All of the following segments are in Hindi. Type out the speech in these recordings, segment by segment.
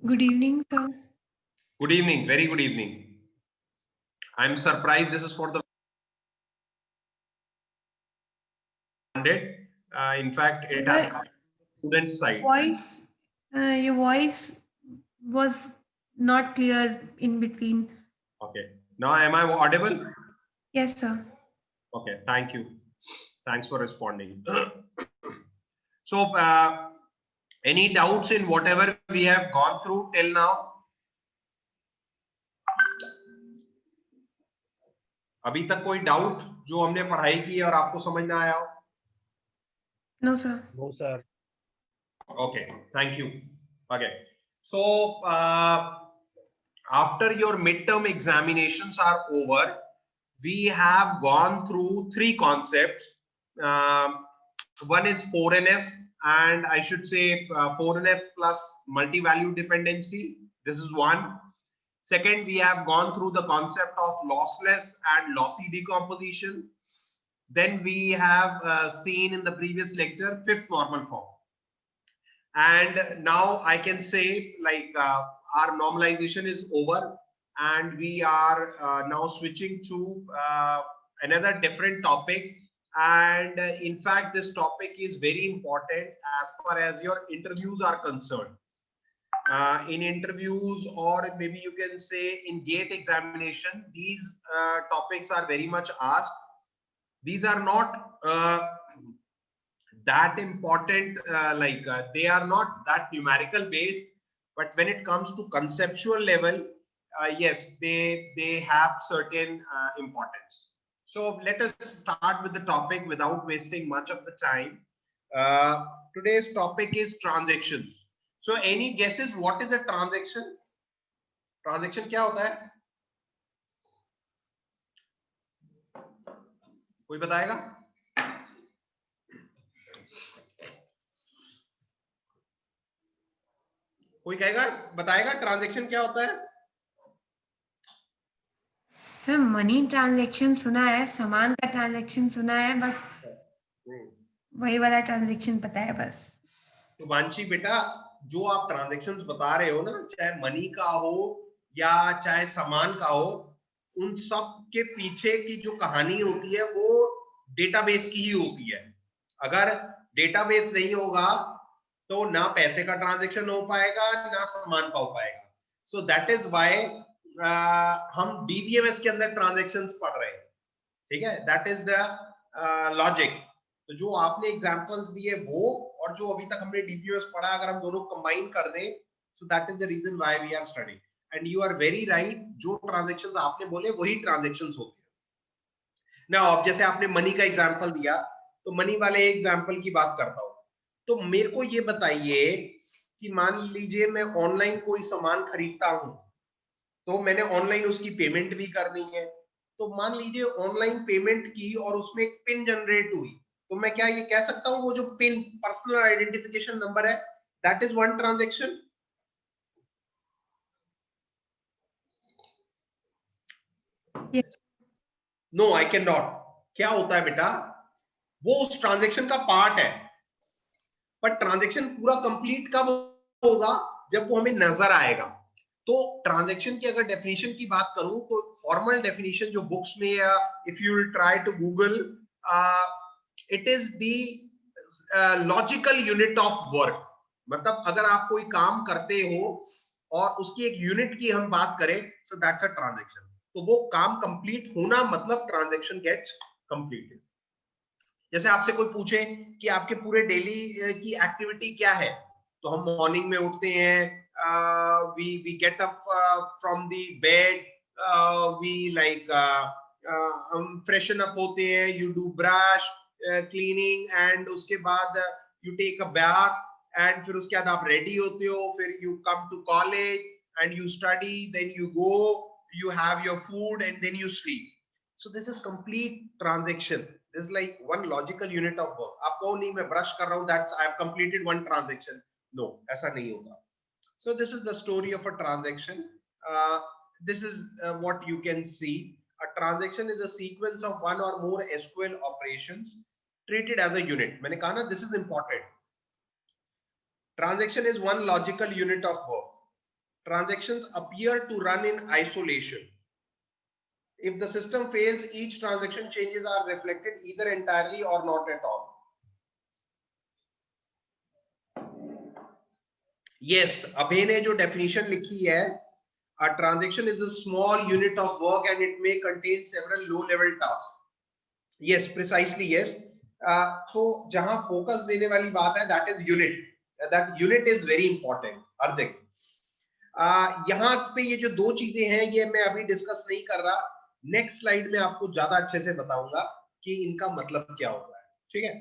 Good evening, sir. Good evening, very good evening. I'm surprised this is for the 100. In fact, it has Your come from the student side. voice, your voice was not clear in between. Okay. Now, am I audible? Yes, sir. Okay. Thank you. Thanks for responding. So, any doubts in whatever we have gone through till now? अभी तक कोई डाउट जो हमने पढ़ाई की है और आपको समझ ना आया हो? No, sir. No, sir. Okay. Thank you. Okay. So, after your midterm examinations are over, we have gone through three concepts. One is 4NF, and I should say 4NF plus multi-value dependency. This is one. Second, we have gone through the concept of lossless and lossy decomposition. Then we have seen in the previous lecture fifth normal form. And now I can say like our normalization is over and we are now switching to another different topic. And in fact, this topic is very important as far as your interviews are concerned. In interviews, or maybe you can say in gate examination, these topics are very much asked. These are not that important, they are not that numerical based, but when it comes to conceptual level, yes, they have certain importance. So let us start with the topic without wasting much of the time. Today's topic is transactions. So any guesses what is a transaction? Transaction क्या होता है? कोई बताएगा? कोई कहेगा, बताएगा ट्रांजैक्शन क्या होता है? सर मनी ट्रांजैक्शन सुना है, सामान का ट्रांजैक्शन सुना है, बट वही वाला ट्रांजैक्शन पता है बस। शुभांशी बेटा, जो आप ट्रांजैक्शंस बता रहे हो ना, चाहे मनी का हो या चाहे सामान का हो, उन सब के पीछे की जो कहानी होती है वो डेटाबेस की ही होती है। अगर डेटाबेस नहीं होगा तो ना पैसे का ट्रांजैक्शन हो पाएगा ना सामान का हो पाएगा। सो दैट इज व्हाई हम डीबीएमएस के अंदर ट्रांजैक्शंस पढ़ रहे हैं, ठीक है? That is the logic. तो जो आपने एग्जांपल्स दिए वो और जो अभी तक हमने डीबीएमएस पढ़ा, अगर हम दोनों कंबाइन कर दें, so that is the reason why we are studying. And you are very right, जो ट्रांजैक्शंस आपने बोले वही ट्रांजैक्शंस होते हैं ना। अब जैसे आपने मनी का एग्जांपल दिया, तो मनी वाले एग्जांपल की बात करता हूं। तो मेरे को ये बताइए कि मान लीजिए मैं ऑनलाइन कोई सामान खरीदता हूं, तो मैंने ऑनलाइन उसकी पेमेंट भी करनी है। तो मान लीजिए ऑनलाइन पेमेंट की और उसमें एक पिन जनरेट हुई, तो मैं क्या ये कह सकता हूं वो जो पिन पर्सनल आइडेंटिफिकेशन नंबर है, that is one transaction? Yes. No, I can not. क्या होता है बेटा, वो उस ट्रांजैक्शन का पार्ट है, पर ट्रांजैक्शन पूरा कंप्लीट कब होगा? जब वो हमें नजर आएगा। तो ट्रांजैक्शन की अगर डेफिनेशन की बात करूं तो फॉर्मल डेफिनेशन जो बुक्स में, या if you will try to Google, it is the logical unit of work. मतलब अगर आप कोई काम करते हो और उसकी एक यूनिट की हम बात करें, सो दैट्स अ ट्रांजैक्शन। तो वो काम कंप्लीट होना मतलब ट्रांजैक्शन गेट्स कंप्लीटेड। जैसे आपसे कोई पूछे कि आपके पूरे डेली की एक्टिविटी क्या है, तो हम मॉर्निंग में उठते हैं, we get up from the bed, we like हम फ्रेशन अप होते हैं, you do brush, cleaning, and उसके बाद you take a bath, and फिर उसके बाद आप रेडी होते हो, फिर you come to college and you study, then you go, you have your food, and then you sleep. So this is complete transaction. This is like one logical unit of work. आप कहो नहीं मैं ब्रश कर रहा हूँ, that's I have completed one transaction. No, ऐसा नहीं होगा. So this is the story of a transaction. This is what you can see. A transaction is a sequence of one or more SQL operations treated as a unit. मैंने कहा ना, this is important. Transaction is one logical unit of work. transactions appear to run in isolation. If the system fails, each transaction changes are reflected either entirely or not at all. Yes, अभय ने जो definition लिखी है, a transaction is a small unit of work and it may contain several low-level tasks. Yes, precisely yes. तो जहां फोकस देने वाली बात है, that is unit. That unit is very important. अर्जित, यहाँ पे ये जो दो चीजें हैं ये मैं अभी डिस्कस नहीं कर रहा, नेक्स्ट स्लाइड में आपको ज्यादा अच्छे से बताऊंगा कि इनका मतलब क्या होता है, ठीक है।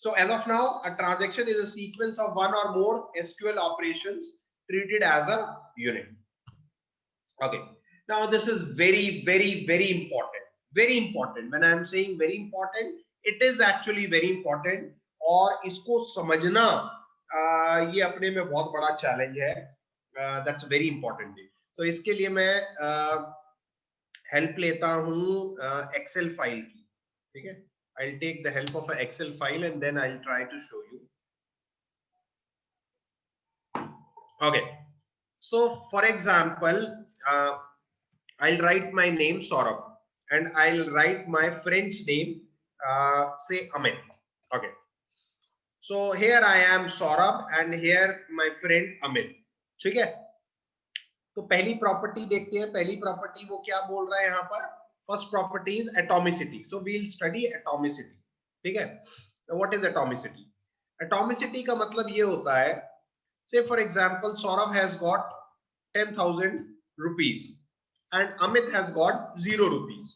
So as of now, a transaction is a sequence of one or more SQL operations treated as a unit. Okay, now this is very important. Very important. When I am saying very important, it is actually very important. और इसको समझना ये अपने में बहुत बड़ा चैलेंज है. That's a very important thing. So इसके लिए मैं हेल्प लेता हूँ एक्सेल फाइल की, ठीक है। I'll take the help of an Excel file and then I'll try to show you. Okay, so for example, I'll write my name Saurabh and I'll write my friend's name, say Amit. Okay, so here I am Saurabh and here my friend Amit, ठीक है। तो पहली प्रॉपर्टी देखते हैं, पहली प्रॉपर्टी वो क्या बोल रहा है यहाँ पर। First property is atomicity, so we will study atomicity, ठीक है। What is atomicity? एटॉमिसिटी का मतलब ये होता है, से for example Saurabh has got 10,000 rupees and Amit has got 0 rupees.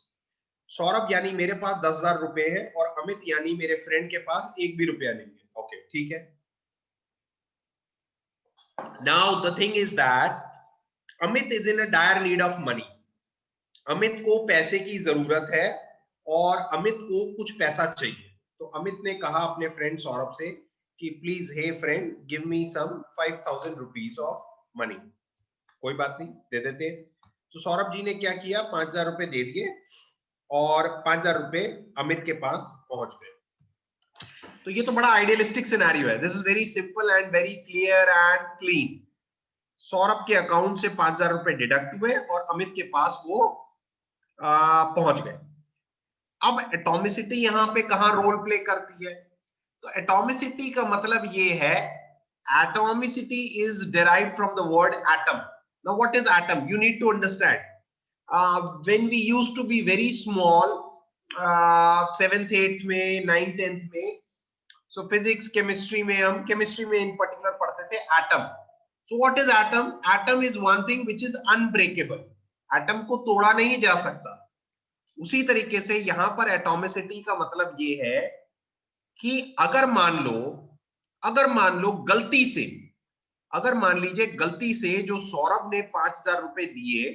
Saurabh यानी मेरे पास 10,000 रुपए है और अमित यानी मेरे फ्रेंड के पास 1 भी रुपया नहीं है। ओके, ठीक है। Now the thing is that Amit is in a dire need of money. Amit को पैसे की जरूरत है और अमित को कुछ पैसा चाहिए। तो अमित ने कहा अपने फ्रेंड सौरभ से कि please hey friend give me some 5,000 rupees of money. कोई बात नहीं, दे देते। तो सौरभ जी ने क्या किया, 5,000 रुपए दे दिए और 5,000 रुपए अमित के पास पहुंच गए। तो ये तो बड़ा आइडियलिस्टिक सिनेरियो है। This is very simple and very clear and clean. Saurabh के अकाउंट से 5,000 रुपए डिडक्ट हुए और अमित के पास वो पहुंच गए। अब एटॉमिसिटी यहां पे कहां रोल प्ले करती है? तो एटॉमिसिटी का मतलब ये है, atomicity is derived from the word atom. Now what is atom? You need to understand. When we used to be very small, 7th 8th में 9th 10th में, सो फिजिक्स केमिस्ट्री में, हम केमिस्ट्री में इन पर्टिकुलर पढ़ते थे atom. So what is atom? Atom is one thing which is unbreakable. Atom को तोड़ा नहीं जा सकता। उसी तरीके से यहां पर एटॉमिसिटी का मतलब ये है कि अगर मान लो गलती से, अगर मान लीजिए गलती से जो सौरभ ने 5,000 रुपए दिए,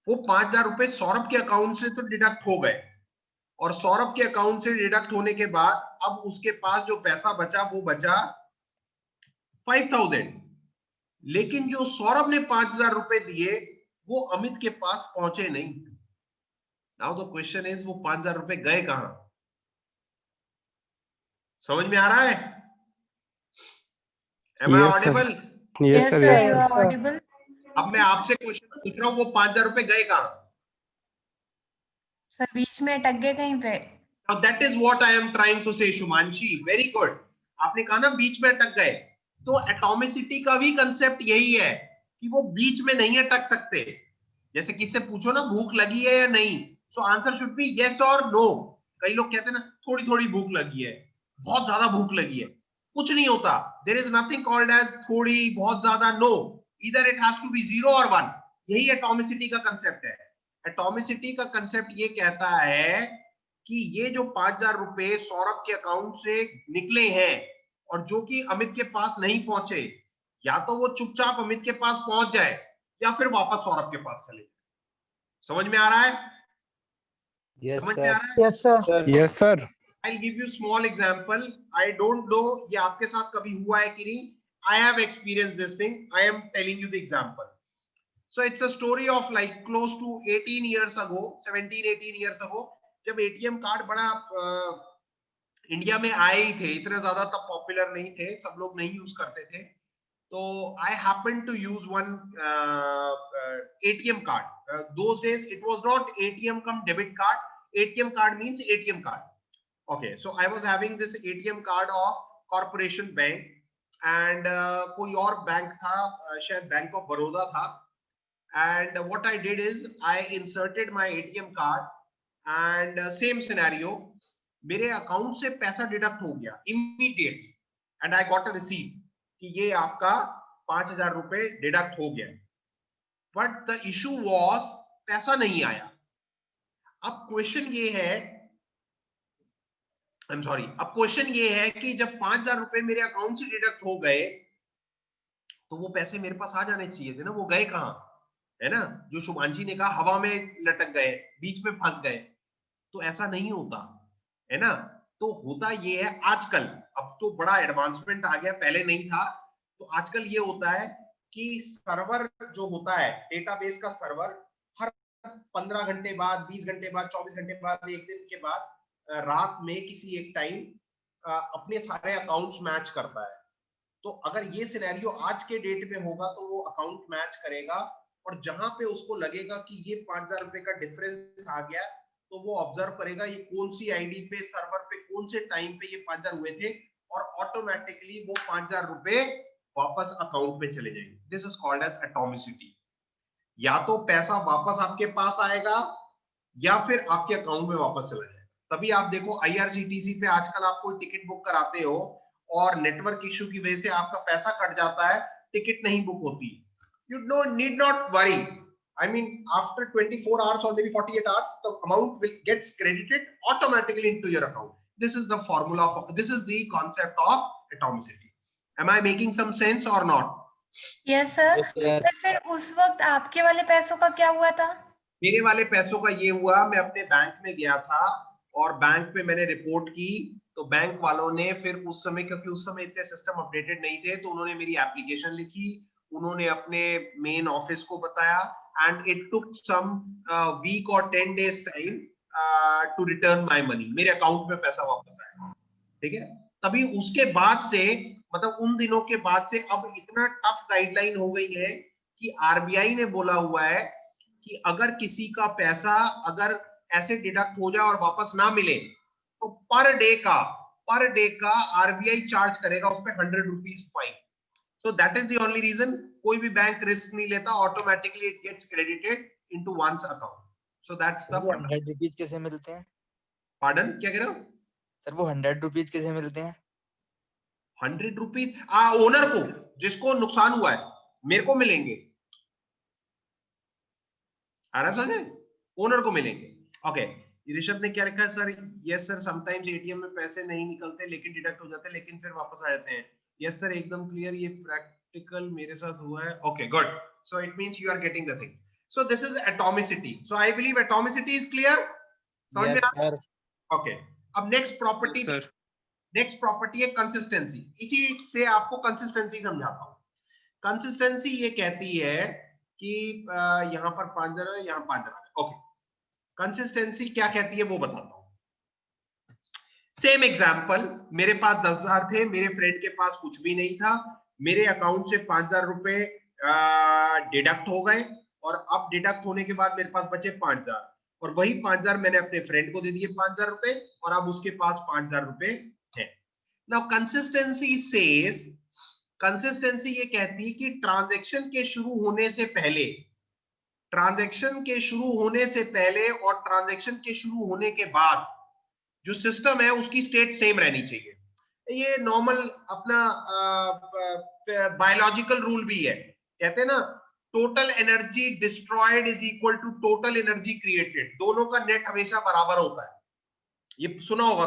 वो 5,000 रुपए सौरभ के अकाउंट से तो डिडक्ट हो गए और सौरभ के अकाउंट से डिडक्ट होने के बाद अब उसके पास जो पैसा बचा वो बचा 5,000। लेकिन जो सौरभ ने 5,000 रुपए दिए वो अमित के पास पहुंचे नहीं। नाउ द क्वेश्चन इज, वो 5,000 रुपए गए कहां? समझ में आ रहा है? Am I audible? Yes sir, you are audible. अब मैं आपसे क्वेश्चन पूछ रहा हूं, वो 5,000 रुपए गए कहां? सर बीच में अटक गए कहीं पे। Now that is what I am trying to say, Shumanshi, very good. आपने कहा ना बीच में अटक गए, तो एटॉमिसिटी का भी कंसेप्ट यही है कि वो बीच में नहीं अटक सकते। जैसे किससे पूछो ना भूख लगी है या नहीं, so answer should be yes और नो। कई लोग कहते हैं ना थोड़ी थोड़ी भूख लगी है, बहुत ज्यादा भूख लगी है, कुछ नहीं होता। There is nothing called as थोड़ी, बहुत ज्यादा, no. Either it has to be 0 और 1। यही एटॉमिसिटी का कंसेप्ट है। एटॉमिसिटी का कंसेप्ट ये कहता है कि ये जो 5,000 रुपए सौरभ के अकाउंट से निकले हैं और जो कि अमित के पास नहीं पहुंचे, या तो वो चुपचाप अमित के पास पहुंच जाए या फिर वापस सौरभ के पास चले जाए। समझ में आ रहा है? Yes, समझ sir. में आ रहा है? Yes, sir. Yes, sir. I'll give you small example. I don't know ये आपके साथ कभी हुआ है कि नहीं. I have experienced this thing. I am telling you the example. So it's a story of like close to 18 years ago, 17, 18 years ago, जब ATM कार्ड बड़ा इंडिया में आए ही थे, इतने ज्यादा तब पॉपुलर नहीं थे, सब लोग नहीं यूज करते थे। So I happened to use one ATM card. Those days it was not ATM cum debit card. ATM card means ATM card. Okay, so I was having this ATM card of Corporation Bank and कोई और बैंक था, शायद बैंक ऑफ बड़ौदा था. And what I did is I inserted my ATM card and same scenario, मेरे अकाउंट से पैसा डिडक्ट हो गया immediately and I got a receipt कि ये आपका 5,000 रुपए डिडक्ट हो गया. बट द इशू वॉज पैसा नहीं आया. अब क्वेश्चन ये है, अब क्वेश्चन ये है कि जब 5,000 रुपए मेरे अकाउंट से डिडक्ट हो गए तो वो पैसे मेरे पास आ जाने चाहिए थे ना. वो गए कहां, है ना? जो शुभांशी ने कहा हवा में लटक गए, बीच में फंस गए. तो ऐसा नहीं होता, है ना? तो होता ये है आजकल, अब तो बड़ा एडवांसमेंट आ गया, पहले नहीं था. तो आजकल ये होता है कि सर्वर जो होता है, डेटाबेस का सर्वर, हर 15 घंटे बाद, 20 घंटे बाद, 24 घंटे बाद, एक दिन के बाद, रात में किसी एक टाइम अपने सारे अकाउंट्स मैच करता है. तो अगर ये सिनेरियो आज के डेट में होगा तो वो अकाउंट मैच करेगा और जहां पे उसको लगेगा कि ये 5,000 रुपए का डिफरेंस आ गया तो वो ऑब्जर्व करेगा ये कौन सी आईडी पे, सर्वर पे, कौन से टाइम पे ये 5,000 हुए थे और ऑटोमेटिकली वो 5,000 रुपए वापस अकाउंट में चले जाएंगे. This is called as atomicity. या तो पैसा वापस आपके पास आएगा या फिर आपके अकाउंट में वापस चला जाएगा. तभी आप देखो IRCTC पे आजकल आप कोई टिकट बुक कराते हो और नेटवर्क इश्यू की वजह से आपका पैसा कट जाता है, टिकट नहीं बुक होती. You need not worry. I mean, after 24 hours or maybe 48 hours, the amount will get credited automatically into your account. This is the formula of, this is the concept of atomicity. Am I making some sense or not? Yes sir. Yes. तो फिर उस वक्त आपके वाले पैसों का क्या हुआ था? मेरे वाले पैसों का ये हुआ, मैं अपने बैंक में गया था और बैंक पे मैंने रिपोर्ट की. तो बैंक वालों ने फिर उस समय, क्योंकि उस समय इतने सिस्टम अपडेटेड नहीं थे, तो उन्होंने मेरी एप्लीकेशन लिखी, उन्होंने अपने मेन ऑफिस को बताया and it took some week और 10 days time to return my money. मेरे अकाउंट में पैसा वापस आया. ठीक है. तभी उसके बाद से, मतलब उन दिनों के बाद से अब इतना टफ गाइडलाइन हो गई है कि RBI ने बोला हुआ है कि अगर किसी का पैसा अगर ऐसे डिडक्ट हो जाए और वापस ना मिले तो पर डे का RBI चार्ज करेगा उस पे 100 rupees fine. So that is the only reason कोई भी बैंक रिस्क नहीं लेता, automatically it gets credited into one's account. So that's the 100 rupees कैसे मिलते हैं? Pardon, क्या कह रहे हो सर? वो 100 रुपीज कैसे मिलते हैं? 100 रुपीज ओनर को, जिसको नुकसान हुआ है, मेरे को मिलेंगे. आ रहा समझे? ओनर को मिलेंगे. ओके. ऋषभ ने क्या रखा है sir? Yes sir, sometimes ATM में पैसे नहीं निकलते लेकिन डिडक्ट हो जाते हैं लेकिन फिर वापस आ जाते हैं. यस सर, एकदम क्लियर, ये प्रैक्टिकल मेरे साथ हुआ है. Okay good. So it means you are getting the thing. So this is atomicity. So I believe atomicity is clear. Yes sir. Okay. अब नेक्स्ट प्रॉपर्टी, नेक्स्ट प्रॉपर्टी है कंसिस्टेंसी. इसी से आपको कंसिस्टेंसी समझाता हूं. कंसिस्टेंसी ये कहती है कि यहां पर 5,000 है, यहां 5,000 है. ओके. कंसिस्टेंसी क्या कहती है वो बताता हूं. सेम एग्जांपल, मेरे पास 10,000 थे, मेरे फ्रेंड के पास कुछ भी नहीं था, मेरे अकाउंट से 5,000 रुपए डिडक्ट हो गए और अब डिडक्ट होने के बाद मेरे पास बचे 5,000 और वही 5,000 मैंने अपने फ्रेंड को दे दिए 5,000 रुपए और अब उसके पास 5,000 रुपए है. नाउ कंसिस्टेंसी सेज, कंसिस्टेंसी ये कहती है कि ट्रांजैक्शन के शुरू होने से पहले, ट्रांजैक्शन के शुरू होने से पहले और ट्रांजैक्शन के शुरू होने के बाद जो सिस्टम है उसकी स्टेट सेम रहनी चाहिए. ये नॉर्मल अपना बायोलॉजिकल रूल भी है. कहते हैं ना, total energy destroyed is equal to total energy created. दोनों का नेट हमेशा बराबर होता है. ये सुना होगा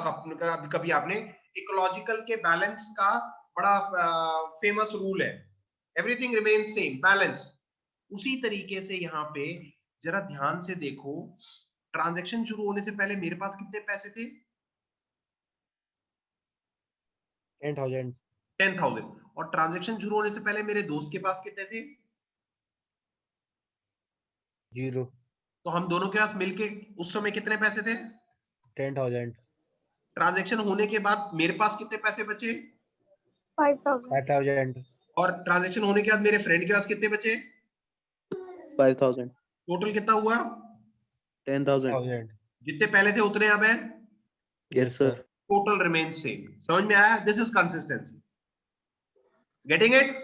कभी आपने. इकोलॉजिकल के बैलेंस का बड़ा फेमस रूल है. Everything remains same, balance. उसी तरीके से यहाँ पे जरा ध्यान से देखो, ट्रांजैक्शन शुरू होने से पहले मेरे पास कितने पैसे थे? 10,000. 10,000. और ट्रांजैक्शन शुरू होने से पहले मेरे दोस्त के पास कितने थे? 0. तो हम दोनों के पास मिलके उस समय कितने पैसे थे? 10,000. ट्रांजैक्शन होने के बाद मेरे पास कितने पैसे बचे? 5,000. 5,000. और ट्रांजैक्शन होने के बाद मेरे फ्रेंड के पास कितने बचे? 5,000, टोटल कितना हुआ? 10,000. 1000. जितने पहले थे उतने अब है, Yes, sir. Total remains same. समझ में आया? This is consistency. Getting it?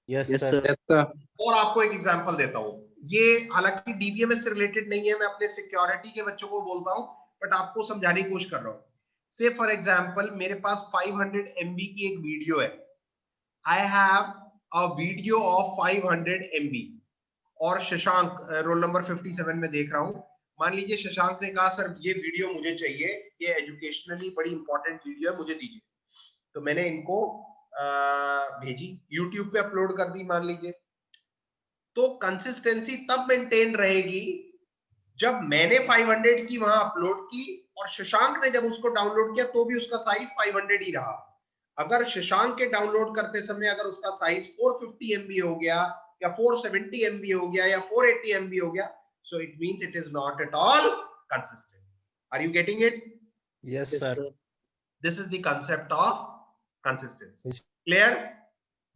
Yes, Yes, sir. sir. Yes, sir. और आपको एक एग्जांपल देता हूं. ये हालांकि डीबीएमएस से रिलेटेड नहीं है, मैं अपने सिक्योरिटी के बच्चों को बोलता हूं, बट आपको समझाने की कोशिश कर रहा हूं. से फॉर एग्जांपल मेरे पास 500 MB की एक वीडियो है. I have a video of 500 MB और शशांक रोल नंबर 57 में देख रहा हूं. मान लीजिए शशांक ने कहा सर ये वीडियो मुझे चाहिए, ये एजुकेशनली बड़ी इंपॉर्टेंट वीडियो है, मुझे दीजिए. तो मैंने इनको भेजी, YouTube पे अपलोड कर दी मान लीजिए. तो कंसिस्टेंसी तब मेंटेन रहेगी जब मैंने 500 की वहां अपलोड की और शशांक ने जब उसको डाउनलोड किया तो भी उसका साइज 500 ही रहा. अगर शशांक के डाउनलोड करते समय अगर उसका साइज 450 MB हो गया या 470 MB हो गया या 480 MB हो गया, so it means it is not at all consistent. Are you getting it? Yes, Yes, sir. sir. This is the concept of consistency. Yes. Clear?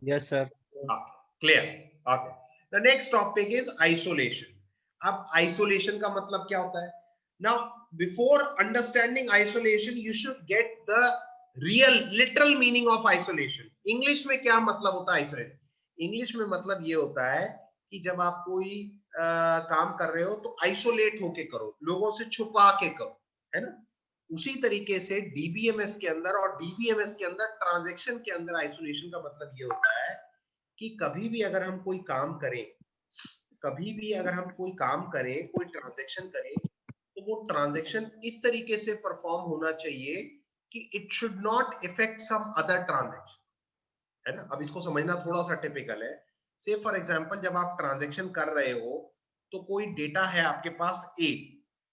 Yes, sir. Okay. Clear. Okay. The next topic is isolation. अब isolation का मतलब क्या होता है? Now, before understanding isolation, you should get the real, literal meaning of isolation. English में क्या मतलब होता है isolation? English में मतलब ये होता है कि जब आप कोई काम कर रहे हो तो isolate होके करो, लोगों से छुपा के करो, है ना? उसी तरीके से डीबीएमएस के अंदर और डीबीएमएस के अंदर ट्रांजैक्शन के अंदर आइसोलेशन का मतलब ये होता है कि कभी भी अगर हम कोई काम करें, कभी भी अगर हम कोई काम करें, कोई ट्रांजैक्शन करें, तो वो ट्रांजैक्शन इस तरीके से परफॉर्म होना चाहिए कि it should not effect some other transaction, है ना? अब इसको समझना थोड़ा सा टिपिकल है. से फॉर एग्जांपल जब आप ट्रांजैक्शन कर रहे हो तो कोई डेटा है आपके पास ए,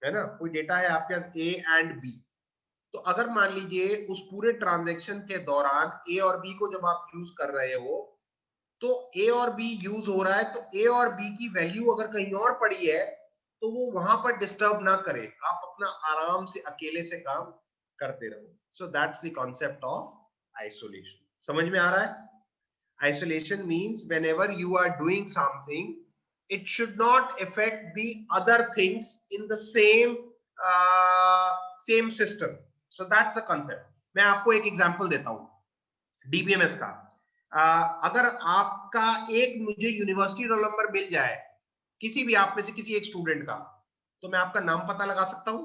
है ना? कोई डेटा है आपके पास ए एंड बी. तो अगर मान लीजिए उस पूरे ट्रांजैक्शन के दौरान ए और बी को जब आप यूज कर रहे हो तो ए और बी यूज हो रहा है, तो ए और बी की वैल्यू अगर कहीं और पड़ी है तो वो वहां पर डिस्टर्ब ना करे, आप अपना आराम से अकेले से काम करते रहो. So that's the concept of isolation. समझ में आ रहा है? Isolation means whenever you are doing something it should not affect the other things in the same system. So that's the concept. मैं आपको एक एग्जांपल देता हूं डीबीएमएस का. अगर आपका एक मुझे यूनिवर्सिटी रोल नंबर मिल जाए, किसी भी आप में से किसी एक स्टूडेंट का, तो मैं आपका नाम पता लगा सकता हूं,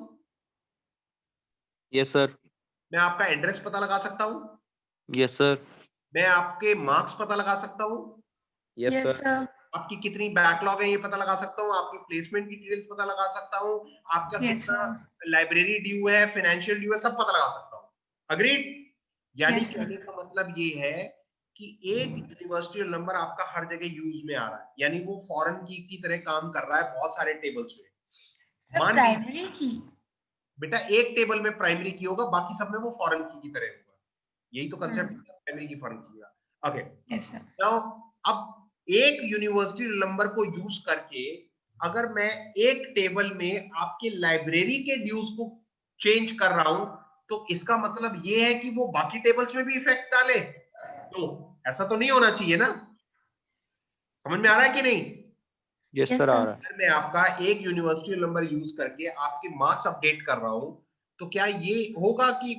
Yes, sir. मैं आपका एड्रेस पता लगा सकता हूं, Yes, sir. मैं आपके मार्क्स पता लगा सकता हूं, Yes, Yes, sir. sir. आपकी कितनी बैकलॉग है ये पता लगा सकता हूं, आपकी प्लेसमेंट की डिटेल्स पता लगा सकता हूं, आपका Yes, कितना sir. लाइब्रेरी ड्यू है, फाइनेंशियल ड्यू है, सब पता लगा सकता हूं. अग्रीड? यानी Yes, sir. कहने का मतलब ये है कि एक यूनिवर्सिटी नंबर आपका हर जगह यूज में आ रहा है, यानी वो फॉरेन की तरह काम कर रहा है बहुत सारे टेबल्स में. Sir, मान लीजिए primary की. बेटा एक टेबल में प्राइमरी की होगा, बाकी सब में वो फॉरेन की तरह होगा. यही तो कंसेप्ट है प्राइमरी की फॉरेन की का. ओके. Yes, sir. नाउ अब एक यूनिवर्सिटी नंबर को यूज करके अगर मैं एक टेबल में आपके लाइब्रेरी के ड्यूज को चेंज कर रहा हूं तो इसका मतलब ये है कि वो बाकी टेबल्स में भी इफेक्ट डाले? तो ऐसा तो नहीं होना चाहिए ना. समझ में आ रहा है कि नहीं? Yes, Yes, sir. sir. आ रहा है. अगर मैं आपका एक यूनिवर्सिटी नंबर यूज करके आपके मार्क्स अपडेट कर रहा हूं तो क्या ये होगा कि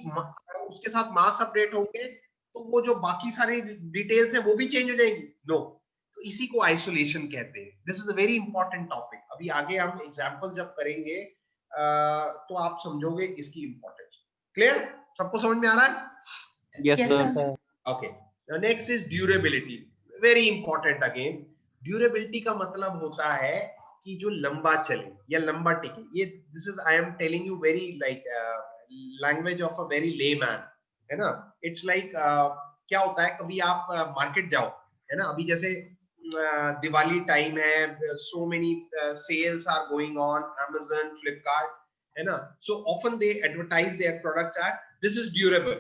उसके साथ मार्क्स अपडेट होंगे तो वो जो बाकी सारी डिटेल्स है वो भी चेंज हो जाएंगी? नो. तो इसी को आइसोलेशन कहते हैं. This is a very important topic. अभी आगे हम एग्जांपल जब करेंगे तो आप समझोगे इसकी इंपॉर्टेंस. क्लियर? सबको समझ में आ रहा है? Yes, Yes, sir. sir. Okay. Next is durability. Very important again. Durability का मतलब होता है कि जो लंबा चले या लंबा टिके. ये this is I am telling you very like language of a very layman, है ना? इट्स लाइक क्या होता है, कभी आप मार्केट जाओ, है ना? अभी जैसे दिवाली टाइम है, so many sales are going on Amazon, Flipkart, है ना? So often they advertise their products at this is durable.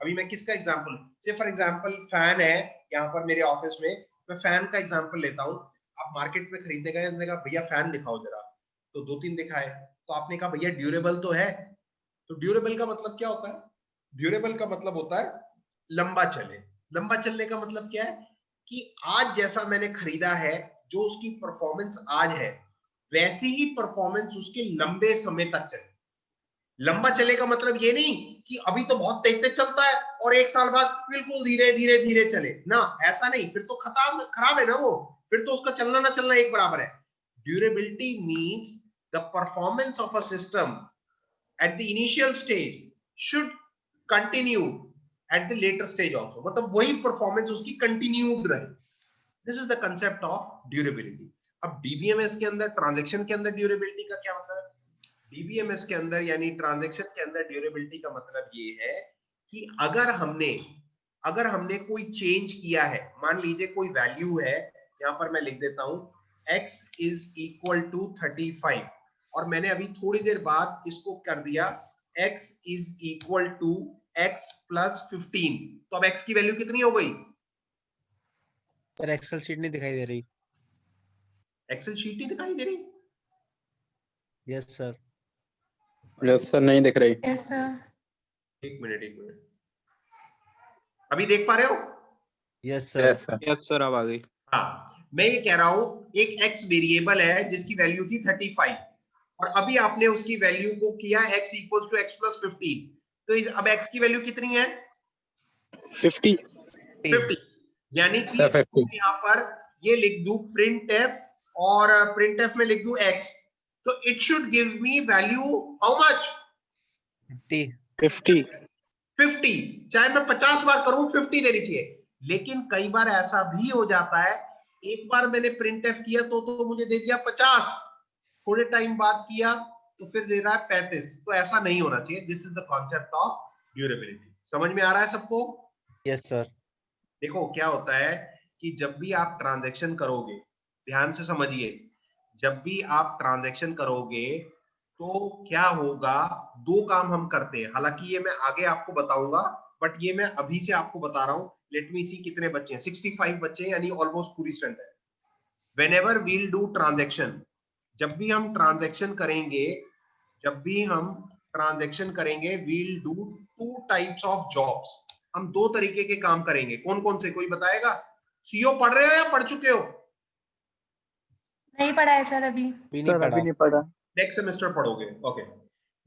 अभी मैं किसका एग्जांपल, से फॉर एग्जांपल फैन है यहाँ पर मेरे ऑफिस में, मैं फैन का एग्जांपल लेता हूँ. आप मार्केट में खरीदने गए, उसने कहा भैया फैन दिखाओ जरा, तो 2-3 दिखाए, तो आपने कहा भैया ड्यूरेबल तो है. तो ड्यूरेबल का मतलब क्या होता है? ड्यूरेबल का मतलब होता है लंबा चले. लंबा चलने का मतलब क्या है कि आज जैसा मैंने खरीदा है, जो उसकी परफॉर्मेंस आज है, वैसी ही परफॉर्मेंस उसके लंबे समय तक चले। लंबा चलेगा मतलब ये नहीं कि अभी तो बहुत तेज तेज चलता है और एक साल बाद बिल्कुल धीरे धीरे धीरे चले ना, ऐसा नहीं, फिर तो खराब है ना वो, फिर तो उसका चलना ना चलना एक बराबर है। Durability means the performance of a system at the initial stage should continue at the later stage also, मतलब वही परफॉर्मेंस उसकी कंटिन्यूड रहे। This is the concept of durability. अब डीबीएमएस के अंदर, ट्रांजैक्शन के अंदर ड्यूरेबिलिटी का क्या मतलब है? डीबीएमएस के अंदर यानी ट्रांजैक्शन के अंदर ड्यूरेबिलिटी का मतलब ये है कि अगर हमने कोई चेंज किया है, मान लीजिए कोई वैल्यू है, यहां पर मैं लिख देता हूं x is equal to 35 और मैंने अभी थोड़ी देर बाद इसको कर दिया x is equal to x plus 15, तो अब x की वैल्यू कितनी हो गई? सर एक्सेल शीट नहीं दिखाई दे रही। एक्सेल शीट ही दिखाई दे रही? Yes sir. यस सर, नहीं दिख रही। Yes sir. एक मिनट, अभी देख पा रहे हो? Yes sir. Yes sir. Yes sir, अब आ गई। हाँ, मैं ये कह रहा हूं एक x वेरिएबल है जिसकी वैल्यू थी 35 और अभी आपने उसकी वैल्यू को किया x equal to x plus 15, तो अब x की वैल्यू कितनी है? 50। यानी कि यहां पर ये लिख दूं प्रिंट एफ और प्रिंट एफ में लिख दूं x, तो it should give me value how much? 50। 50। चाहे मैं 50 बार करूं 50 देनी चाहिए, लेकिन कई बार ऐसा भी हो जाता है, एक बार मैंने प्रिंट एफ किया तो मुझे दे दिया 50, थोड़े टाइम बाद किया तो फिर दे रहा है 35, तो ऐसा नहीं होना चाहिए। This is the concept of durability. समझ में आ रहा है सबको? Yes sir. देखो क्या होता है कि जब भी आप ट्रांजैक्शन करोगे, ध्यान से समझिए, जब भी आप ट्रांजैक्शन करोगे तो क्या होगा, दो काम हम करते हैं, हालांकि ये मैं आगे आपको बताऊंगा, बट ये मैं अभी से आपको बता रहा हूं। लेट मी सी कितने बच्चे हैं, 65 बच्चे हैं, यानी ऑलमोस्ट पूरी स्ट्रेंथ है। व्हेनेवर वील डू ट्रांजैक्शन, जब भी हम ट्रांजैक्शन करेंगे we'll do two types of jobs. हम दो तरीके के काम करेंगे। कौन कौन से, कोई बताएगा? सीओ पढ़ रहे हो या पढ़ चुके हो? नहीं पढ़ा है सर अभी। अभी नहीं पढ़ा। नेक्स्ट सेमेस्टर पढ़ोगे। ओके।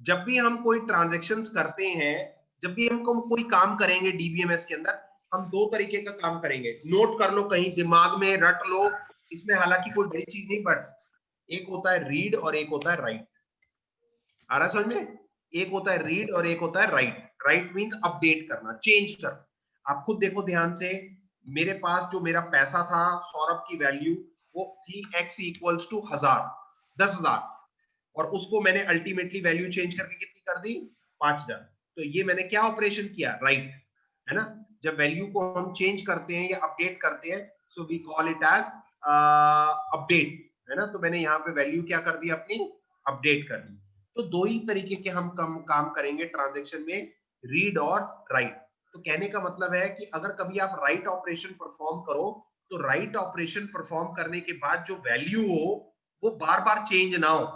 जब भी हम कोई ट्रांजैक्शंस करते हैं, जब भी हम कोई काम करेंगे डीबीएमएस के अंदर, हम दो तरीके का काम करेंगे। नोट कर लो, कहीं दिमाग में रट लो, इसमें हालांकि कोई बड़ी चीज नहीं, बट एक होता है रीड और एक होता है राइट। आ रहा समझ में? एक होता है रीड और एक होता है राइट। राइट मींस अपडेट करना, चेंज करना। आप खुद देखो ध्यान से, मेरे पास जो मेरा पैसा था, सौरभ की वैल्यू वो थी x इक्वल्स टू 10,000, और उसको मैंने अल्टीमेटली वैल्यू चेंज करके कितनी कर दी? 5,000। तो ये मैंने क्या ऑपरेशन किया? राइट, है ना? जब वैल्यू को हम चेंज करते हैं या अपडेट करते हैं, so we call it as update, है ना? तो मैंने यहाँ पे वैल्यू क्या कर दी अपनी? अपडेट कर दी। तो दो ही तरीके के हम काम करेंगे ट्रांजैक्शन में, रीड और राइट। तो कहने का मतलब है कि अगर कभी आप राइट ऑपरेशन परफॉर्म करो, तो राइट ऑपरेशन परफॉर्म करने के बाद जो वैल्यू हो वो बार बार चेंज ना हो।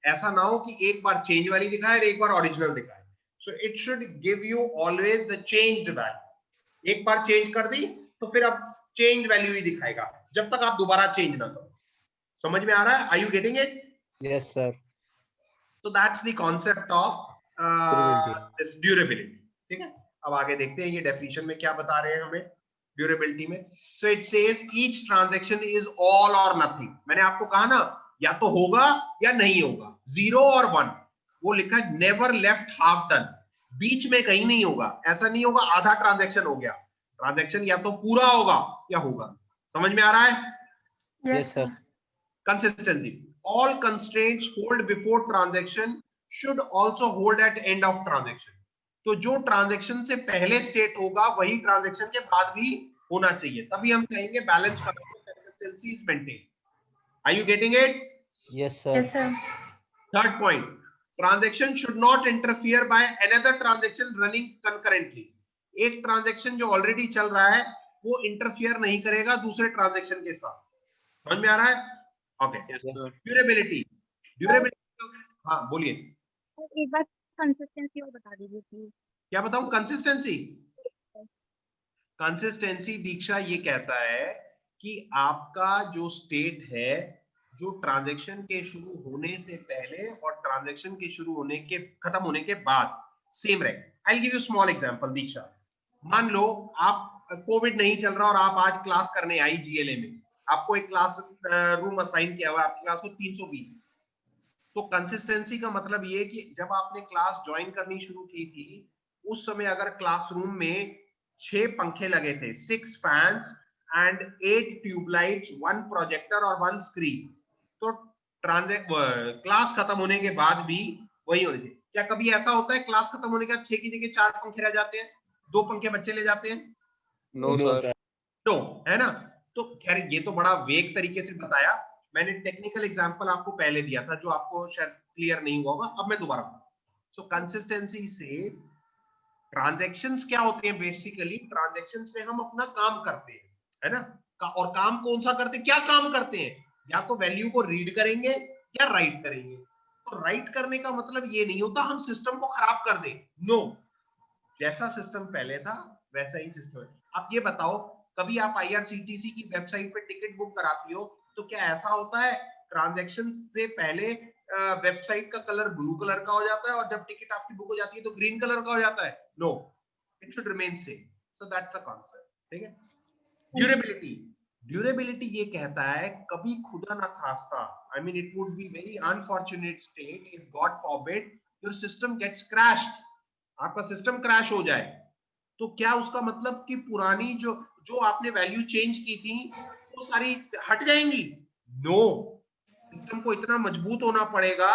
ऐसा ना हो कि एक बार चेंज वाली दिखाए और एक बार ओरिजिनल दिखाए। So it should give you always the changed value. एक बार चेंज कर दी तो फिर अब चेंज वैल्यू ही दिखाएगा जब तक आप दोबारा चेंज ना करो। समझ में आ रहा है? Are you getting it? Yes sir. So that's the concept of this durability. ठीक है, अब आगे देखते हैं ये डेफिनेशन में क्या बता रहे हैं हमें ड्यूरेबिलिटी में। So it says each transaction is all or nothing. मैंने आपको कहा ना, या तो होगा या नहीं होगा, 0 और 1। वो लिखा है never left half done, बीच में कहीं नहीं होगा। ऐसा नहीं होगा आधा ट्रांजैक्शन हो गया, ट्रांजैक्शन या तो पूरा होगा या होगा। समझ में आ रहा है? Yes sir. Consistency. All constraints hold before transaction should also hold at end of transaction. तो जो ट्रांजैक्शन से पहले स्टेट होगा वही ट्रांजैक्शन के बाद भी होना चाहिए, तभी हम कहेंगे balance consistency is maintain. Are you getting it? Yes sir. Yes sir. Third point, transaction should not interfere by another transaction running concurrently. एक ट्रांजैक्शन जो ऑलरेडी चल रहा है वो इंटरफियर नहीं करेगा दूसरे ट्रांजैक्शन के साथ। समझ में आ रहा है? ओके। ड्यूरेबिलिटी, हाँ बोलिए। एक बार कंसिस्टेंसी और बता दीजिए प्लीज। क्या बताऊं? कंसिस्टेंसी दीक्षा ये कहता है कि आपका जो स्टेट है जो ट्रांजैक्शन के शुरू होने से पहले और ट्रांजैक्शन के शुरू होने के खत्म होने के बाद सेम रहे। I will give you small example. Diksha, मान लो आप कोविड नहीं चल रहा और आप आज क्लास करने आई जीएलए में, आपको एक क्लास रूम असाइन किया हुआ, आपकी क्लास को 320। तो कंसिस्टेंसी का मतलब ये कि जब आपने क्लास ज्वाइन करनी शुरू की थी उस समय अगर क्लासरूम में 6 पंखे लगे थे, 6 फैंस एंड 8 ट्यूबलाइट्स, 1 प्रोजेक्टर और 1 स्क्रीन, तो क्लास खत्म होने के बाद भी वही होने चाहिए। क्या कभी ऐसा होता है क्लास खत्म होने के बाद 6 की जगह 4 पंखे रह जाते हैं, 2 पंखे बच्चे ले जाते हैं? No sir. नो, है ना? तो खैर ये तो बड़ा वेग तरीके से बताया मैंने, टेक्निकल एग्जांपल आपको पहले दिया था जो आपको शायद क्लियर नहीं हुआ होगा, अब मैं दोबारा सो कंसिस्टेंसी से ट्रांजैक्शंस क्या होते हैं? बेसिकली ट्रांजैक्शंस में हम अपना काम करते हैं, है ना? और काम कौन सा करते हैं? क्या काम करते हैं? या तो वैल्यू को रीड करेंगे या राइट करेंगे। तो राइट करने का मतलब ये नहीं होता हम सिस्टम को खराब कर दें, नो, जैसा सिस्टम पहले था वैसा ही सिस्टम है। आप ये बताओ, कभी आप आईआरसीटीसी की वेबसाइट पे टिकट बुक कराती हो तो क्या ऐसा होता है ट्रांजैक्शन से पहले वेबसाइट का कलर ब्लू कलर का हो जाता है और जब टिकट आपकी बुक हो जाती है तो ग्रीन कलर का हो जाता है? No, it should remain same. So that's a concept, ठीक है? ड्यूरेबिलिटी, ड्यूरेबिलिटी ये कहता है कभी खुदा ना खास्ता, I mean it would be very unfortunate state if God forbid your system gets crashed, आपका सिस्टम क्रैश हो जाए, तो क्या उसका मतलब कि पुरानी जो आपने वैल्यू चेंज की थी वो सारी हट जाएंगी? नो, सिस्टम को इतना मजबूत होना पड़ेगा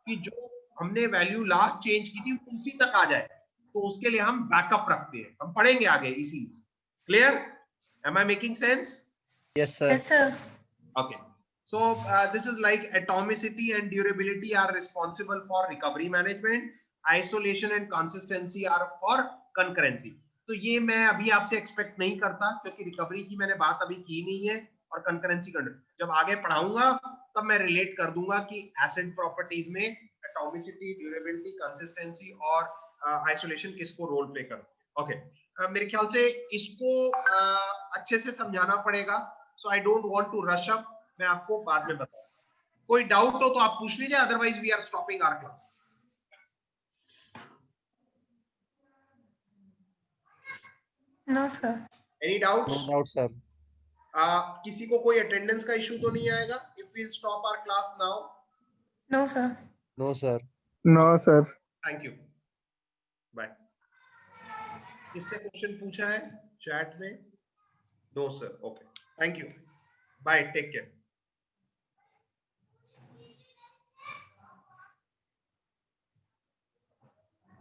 कि जो हमने वैल्यू लास्ट चेंज की थी उसी तक आ जाए, तो उसके लिए हम बैकअप रखते हैं, हम पढ़ेंगे आगे इसी। Clear? Am I making sense? Yes sir. Yes, sir. Okay, so this is like atomicity and durability are responsible for recovery management, isolation and consistency are for concurrency। तो ये मैं अभी आपसे एक्सपेक्ट नहीं करता क्योंकि रिकवरी की मैंने बात अभी की नहीं है और कंकरेंसी का जब आगे पढ़ाऊंगा तब मैं रिलेट कर दूंगा कि एसिड प्रॉपर्टीज में एटॉमिसिटी, ड्यूरेबिलिटी, कंसिस्टेंसी और आइसोलेशन किसको रोल प्ले कर। ओके, मेरे ख्याल से इसको अच्छे से समझाना पड़ेगा, so I don't want to rush up, मैं आपको बाद में बताऊंगा। कोई डाउट हो तो आप पूछ लीजिए, otherwise we are stopping our class. No, sir. Any doubts? No doubt sir. किसी को कोई अटेंडेंस का इशू तो नहीं आएगा if we stop our class now? No, sir. No sir. No sir. Thank you, bye. किसने क्वेश्चन पूछा है चैट में? No sir, okay, thank you, bye, take care.